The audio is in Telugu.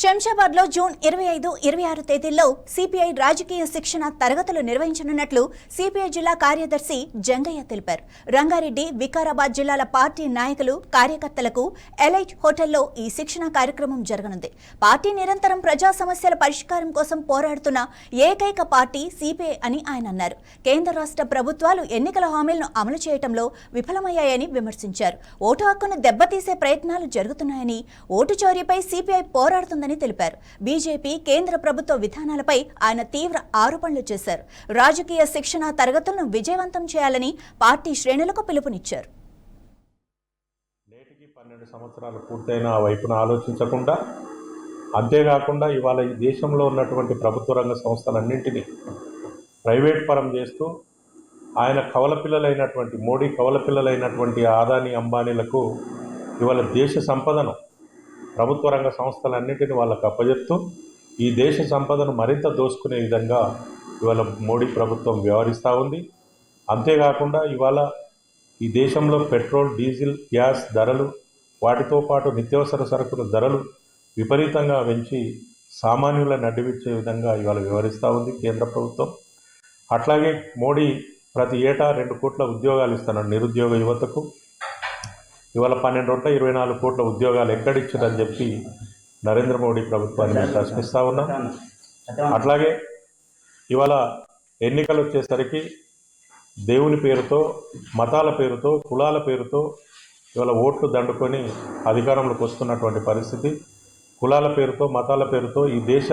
శంషాబాద్లో జూన్ 25, 26 తేదీల్లో సిపిఐ రాజకీయ శిక్షణ తరగతులు నిర్వహించనున్నట్లు సిపిఐ జిల్లా కార్యదర్శి జంగయ్య తెలిపారు. రంగారెడ్డి, వికారాబాద్ జిల్లాల పార్టీ నాయకులు, కార్యకర్తలకు ఎలైట్ హోటల్లో ఈ శిక్షణ కార్యక్రమం జరగనుంది. పార్టీ నిరంతరం ప్రజా సమస్యల పరిష్కారం కోసం పోరాడుతున్న ఏకైక పార్టీ సిపిఐ అని ఆయన అన్నారు. కేంద్ర రాష్ట్ర ప్రభుత్వాలు ఎన్నికల హామీలను అమలు చేయడంలో విఫలమయ్యాయని విమర్శించారు. ఓటు హక్కును దెబ్బతీసే ప్రయత్నాలు జరుగుతున్నాయని, ఓటు చోరీపై సిపిఐ పోరాడుతుందని తెలిపారు. బీజేపీ కేంద్ర ప్రభుత్వ విధానాలపై ఆయన తీవ్ర ఆరోపణలు చేశారు. రాజకీయ శిక్షణ తరగతులను విజయవంతం చేయాలని పార్టీ శ్రేణులకు పిలుపునిచ్చారు. నేటికి 12 సంవత్సరాలు పూర్తయిన వైపున ఆలోచించకుండా, అంతేకాకుండా ఇవాళ ఈ దేశంలో ఉన్నటువంటి ప్రభుత్వ రంగ సంస్థలన్నింటినీ ప్రైవేట్ పరం చేస్తూ ఆయన కవలపిల్లలైనటువంటి మోడీ కవలపిల్లలైనటువంటి ఆదాని అంబానీలకు ఇవాళ దేశ సంపదను, ప్రభుత్వ రంగ సంస్థలన్నింటినీ వాళ్ళకు అప్పజెప్తూ ఈ దేశ సంపదను మరింత దోసుకునే విధంగా ఇవాళ మోడీ ప్రభుత్వం వ్యవహరిస్తూ ఉంది. అంతేకాకుండా ఇవాళ ఈ దేశంలో పెట్రోల్, డీజిల్, గ్యాస్ ధరలు, వాటితో పాటు నిత్యావసర సరుకుల ధరలు విపరీతంగా పెంచి సామాన్యులను అడ్డువిచ్చే విధంగా ఇవాళ వ్యవహరిస్తూ ఉంది కేంద్ర ప్రభుత్వం. అట్లాగే మోడీ ప్రతి ఏటా 2 కోట్ల ఉద్యోగాలు ఇస్తున్నాడు నిరుద్యోగ యువతకు. ఇవాళ 1224 కోట్ల ఉద్యోగాలు ఎక్కడిచ్చారని చెప్పి నరేంద్ర మోడీ ప్రభుత్వాన్ని మేము ప్రశ్నిస్తూ ఉన్నాం. అట్లాగే ఇవాళ ఎన్నికలు వచ్చేసరికి దేవుని పేరుతో, మతాల పేరుతో, కులాల పేరుతో ఇవాళ ఓట్లు దండుకొని అధికారంలోకి వస్తున్నటువంటి పరిస్థితి. కులాల పేరుతో, మతాల పేరుతో ఈ దేశ